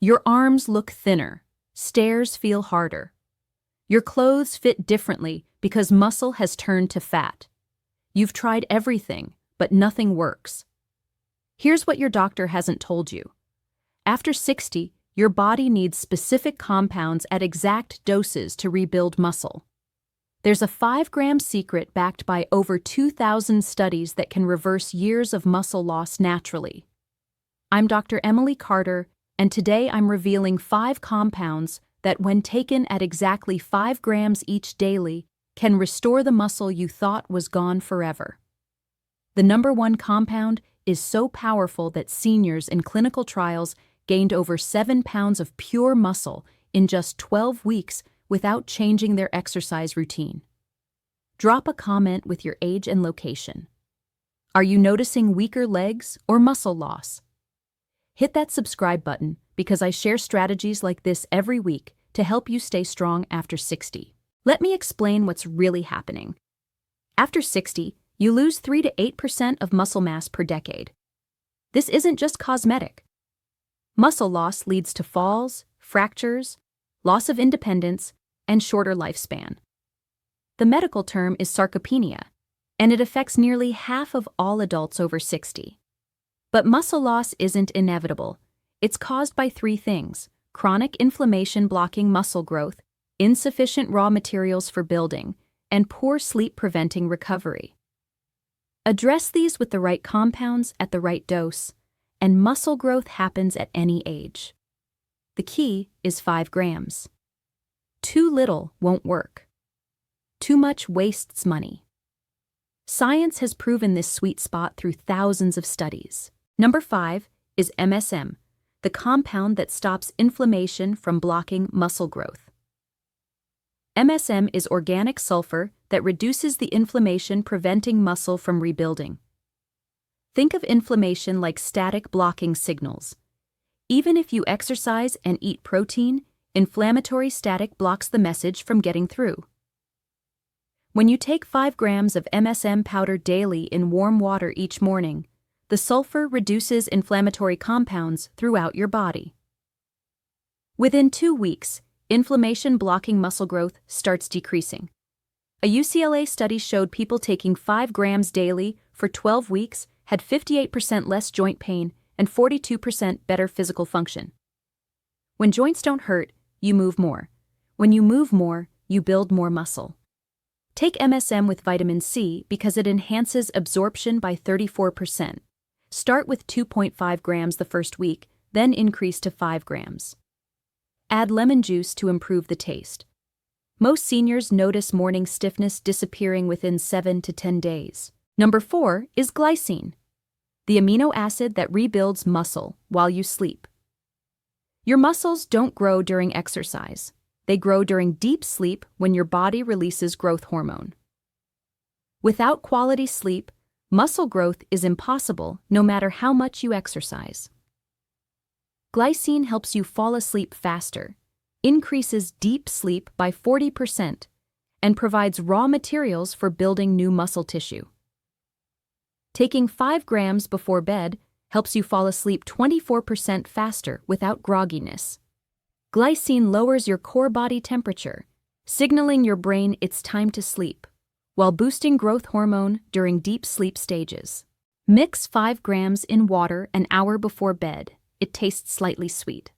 Your arms look thinner, stairs feel harder. Your clothes fit differently because muscle has turned to fat. You've tried everything, but nothing works. Here's what your doctor hasn't told you. After 60, your body needs specific compounds at exact doses to rebuild muscle. There's a 5-gram secret backed by over 2,000 studies that can reverse years of muscle loss naturally. I'm Dr. Emily Carter, and today I'm revealing 5 compounds that, when taken at exactly 5 grams each daily, can restore the muscle you thought was gone forever. The number 1 compound is so powerful that seniors in clinical trials gained over 7 pounds of pure muscle in just 12 weeks without changing their exercise routine. Drop a comment with your age and location. Are you noticing weaker legs or muscle loss? Hit that subscribe button because I share strategies like this every week to help you stay strong after 60. Let me explain what's really happening. After 60, you lose 3 to 8% of muscle mass per decade. This isn't just cosmetic. Muscle loss leads to falls, fractures, loss of independence, and shorter lifespan. The medical term is sarcopenia, and it affects nearly half of all adults over 60. But muscle loss isn't inevitable. It's caused by 3 things: chronic inflammation blocking muscle growth, insufficient raw materials for building, and poor sleep preventing recovery. Address these with the right compounds at the right dose, and muscle growth happens at any age. The key is 5 grams. Too little won't work. Too much wastes money. Science has proven this sweet spot through thousands of studies. Number 5 is MSM, the compound that stops inflammation from blocking muscle growth. MSM is organic sulfur that reduces the inflammation preventing muscle from rebuilding. Think of inflammation like static blocking signals. Even if you exercise and eat protein, inflammatory static blocks the message from getting through. When you take 5 grams of MSM powder daily in warm water each morning, the sulfur reduces inflammatory compounds throughout your body. Within 2 weeks, inflammation blocking muscle growth starts decreasing. A UCLA study showed people taking 5 grams daily for 12 weeks had 58% less joint pain and 42% better physical function. When joints don't hurt, you move more. When you move more, you build more muscle. Take MSM with vitamin C because it enhances absorption by 34%. Start with 2.5 grams the first week, then increase to 5 grams. Add lemon juice to improve the taste. Most seniors notice morning stiffness disappearing within 7 to 10 days. Number 4 is glycine, the amino acid that rebuilds muscle while you sleep. Your muscles don't grow during exercise. They grow during deep sleep when your body releases growth hormone. Without quality sleep, muscle growth is impossible no matter how much you exercise. Glycine helps you fall asleep faster, increases deep sleep by 40%, and provides raw materials for building new muscle tissue. Taking 5 grams before bed helps you fall asleep 24% faster without grogginess. Glycine lowers your core body temperature, signaling your brain it's time to sleep, while boosting growth hormone during deep sleep stages. Mix 5 grams in water an hour before bed. It tastes slightly sweet.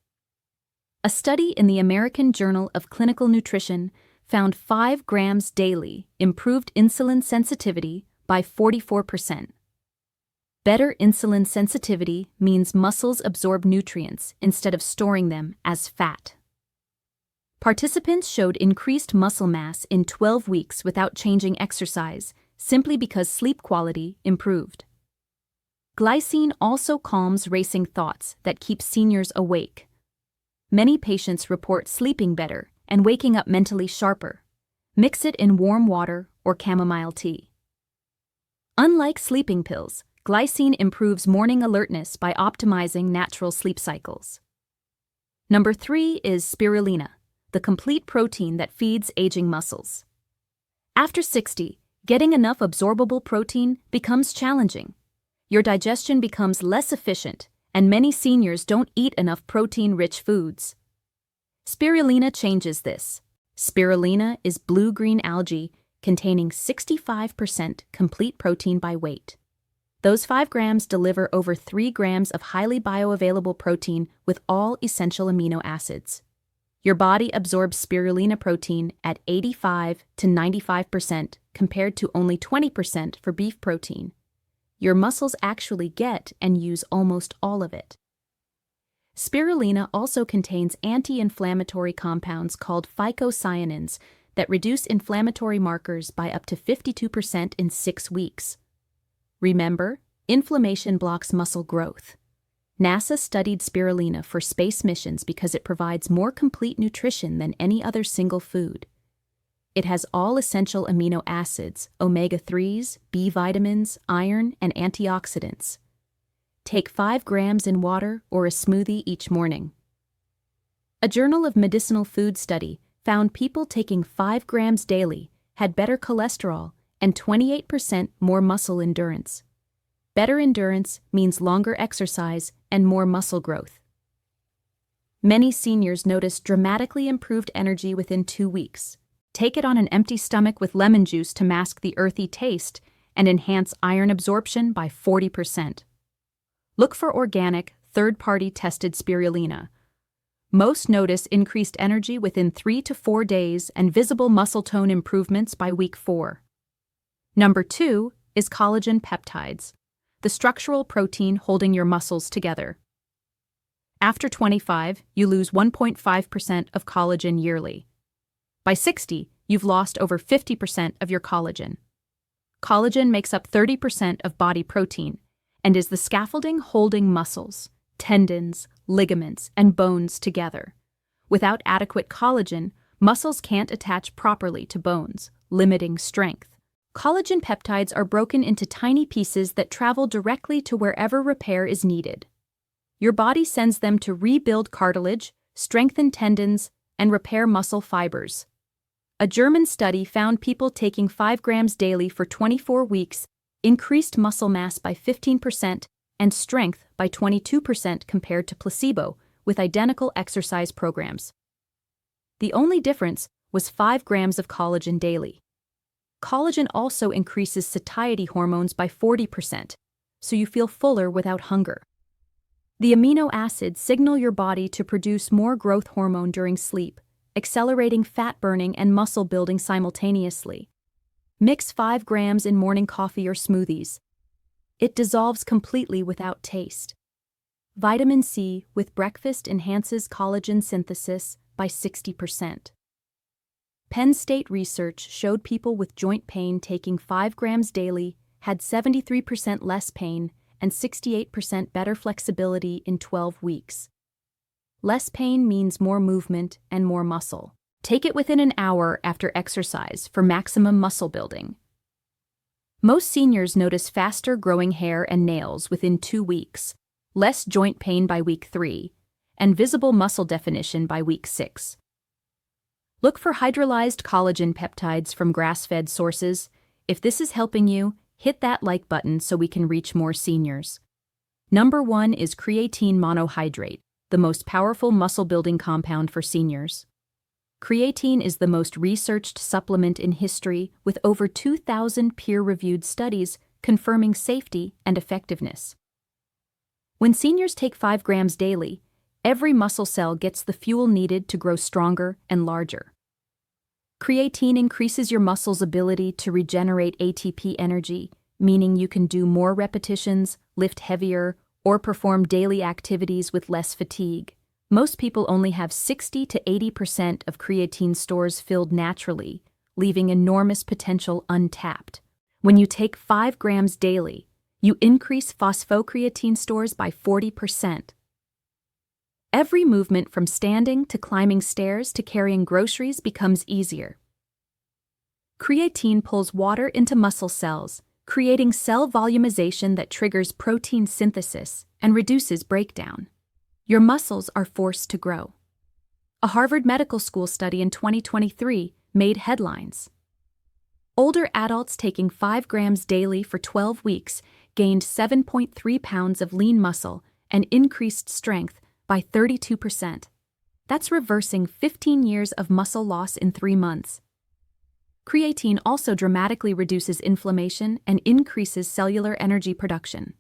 A study in the American Journal of Clinical Nutrition found 5 grams daily improved insulin sensitivity by 44%. Better insulin sensitivity means muscles absorb nutrients instead of storing them as fat. Participants showed increased muscle mass in 12 weeks without changing exercise, simply because sleep quality improved. Glycine also calms racing thoughts that keep seniors awake. Many patients report sleeping better and waking up mentally sharper. Mix it in warm water or chamomile tea. Unlike sleeping pills, glycine improves morning alertness by optimizing natural sleep cycles. Number 3 is spirulina, the complete protein that feeds aging muscles. After 60, getting enough absorbable protein becomes challenging. Your digestion becomes less efficient, and many seniors don't eat enough protein-rich foods. Spirulina changes this. Spirulina is blue-green algae containing 65% complete protein by weight. Those 5 grams deliver over 3 grams of highly bioavailable protein with all essential amino acids. Your body absorbs spirulina protein at 85 to 95% compared to only 20% for beef protein. Your muscles actually get and use almost all of it. Spirulina also contains anti-inflammatory compounds called phycocyanins that reduce inflammatory markers by up to 52% in 6 weeks. Remember, inflammation blocks muscle growth. NASA studied spirulina for space missions because it provides more complete nutrition than any other single food. It has all essential amino acids, omega-3s, B vitamins, iron, and antioxidants. Take 5 grams in water or a smoothie each morning. A Journal of Medicinal Food study found people taking 5 grams daily had better cholesterol and 28% more muscle endurance. Better endurance means longer exercise and more muscle growth. Many seniors notice dramatically improved energy within 2 weeks. Take it on an empty stomach with lemon juice to mask the earthy taste and enhance iron absorption by 40%. Look for organic, third-party tested spirulina. Most notice increased energy within 3 to 4 days and visible muscle tone improvements by week 4. Number 2 is collagen peptides, the structural protein holding your muscles together. After 25, you lose 1.5% of collagen yearly. By 60, you've lost over 50% of your collagen. Collagen makes up 30% of body protein and is the scaffolding holding muscles, tendons, ligaments, and bones together. Without adequate collagen, muscles can't attach properly to bones, limiting strength. Collagen peptides are broken into tiny pieces that travel directly to wherever repair is needed. Your body sends them to rebuild cartilage, strengthen tendons, and repair muscle fibers. A German study found people taking 5 grams daily for 24 weeks increased muscle mass by 15% and strength by 22% compared to placebo with identical exercise programs. The only difference was 5 grams of collagen daily. Collagen also increases satiety hormones by 40%, so you feel fuller without hunger. The amino acids signal your body to produce more growth hormone during sleep, accelerating fat burning and muscle building simultaneously. Mix 5 grams in morning coffee or smoothies. It dissolves completely without taste. Vitamin C with breakfast enhances collagen synthesis by 60%. Penn State research showed people with joint pain taking 5 grams daily had 73% less pain and 68% better flexibility in 12 weeks. Less pain means more movement and more muscle. Take it within an hour after exercise for maximum muscle building. Most seniors notice faster growing hair and nails within 2 weeks, less joint pain by week 3, and visible muscle definition by week 6. Look for hydrolyzed collagen peptides from grass-fed sources. If this is helping you, hit that like button so we can reach more seniors. Number 1 is creatine monohydrate, the most powerful muscle-building compound for seniors. Creatine is the most researched supplement in history, with over 2,000 peer-reviewed studies confirming safety and effectiveness. When seniors take 5 grams daily, every muscle cell gets the fuel needed to grow stronger and larger. Creatine increases your muscle's ability to regenerate ATP energy, meaning you can do more repetitions, lift heavier, or perform daily activities with less fatigue. Most people only have 60 to 80% of creatine stores filled naturally, leaving enormous potential untapped. When you take 5 grams daily, you increase phosphocreatine stores by 40%. Every movement from standing to climbing stairs to carrying groceries becomes easier. Creatine pulls water into muscle cells, creating cell volumization that triggers protein synthesis and reduces breakdown. Your muscles are forced to grow. A Harvard Medical School study in 2023 made headlines. Older adults taking 5 grams daily for 12 weeks gained 7.3 pounds of lean muscle and increased strength by 32%. That's reversing 15 years of muscle loss in 3 months. Creatine also dramatically reduces inflammation and increases cellular energy production.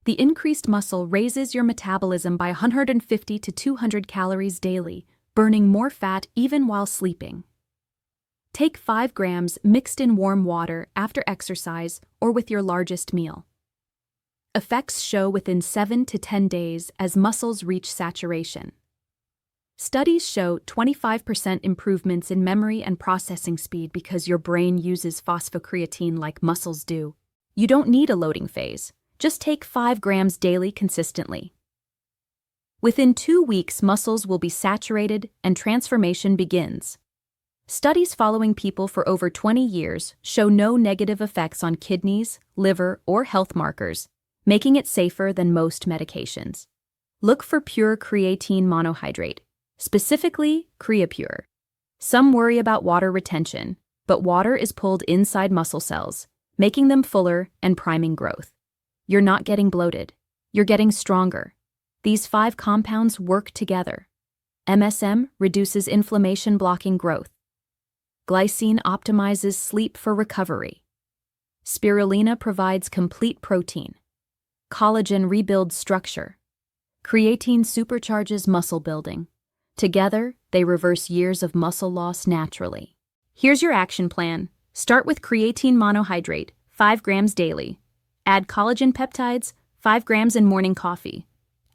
The increased muscle raises your metabolism by 150 to 200 calories daily, burning more fat even while sleeping. Take 5 grams mixed in warm water after exercise or with your largest meal. Effects show within 7 to 10 days as muscles reach saturation. Studies show 25% improvements in memory and processing speed because your brain uses phosphocreatine like muscles do. You don't need a loading phase. Just take 5 grams daily consistently. Within 2 weeks, muscles will be saturated and transformation begins. Studies following people for over 20 years show no negative effects on kidneys, liver, or health markers, making it safer than most medications. Look for pure creatine monohydrate, specifically CreaPure. Some worry about water retention, but water is pulled inside muscle cells, making them fuller and priming growth. You're not getting bloated. You're getting stronger. These 5 compounds work together. MSM reduces inflammation, blocking growth. Glycine optimizes sleep for recovery. Spirulina provides complete protein. Collagen rebuilds structure. Creatine supercharges muscle building. Together, they reverse years of muscle loss naturally. Here's your action plan. Start with creatine monohydrate, 5 grams daily. Add collagen peptides, 5 grams in morning coffee.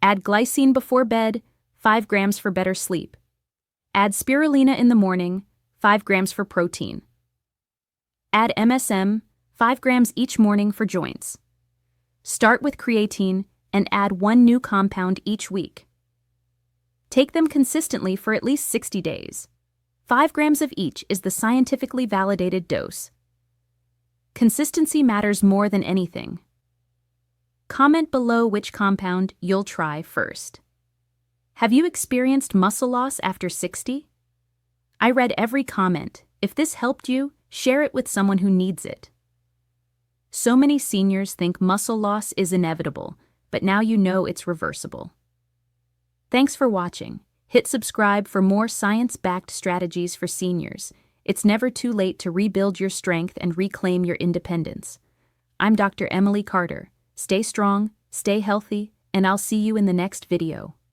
Add glycine before bed, 5 grams for better sleep. Add spirulina in the morning, 5 grams for protein. Add MSM, 5 grams each morning for joints. Start with creatine and add 1 new compound each week. Take them consistently for at least 60 days. 5 grams of each is the scientifically validated dose. Consistency matters more than anything. Comment below which compound you'll try first. Have you experienced muscle loss after 60? I read every comment. If this helped you, share it with someone who needs it. So many seniors think muscle loss is inevitable, but now you know it's reversible. Thanks for watching. Hit subscribe for more science-backed strategies for seniors. It's never too late to rebuild your strength and reclaim your independence. I'm Dr. Emily Carter. Stay strong, stay healthy, and I'll see you in the next video.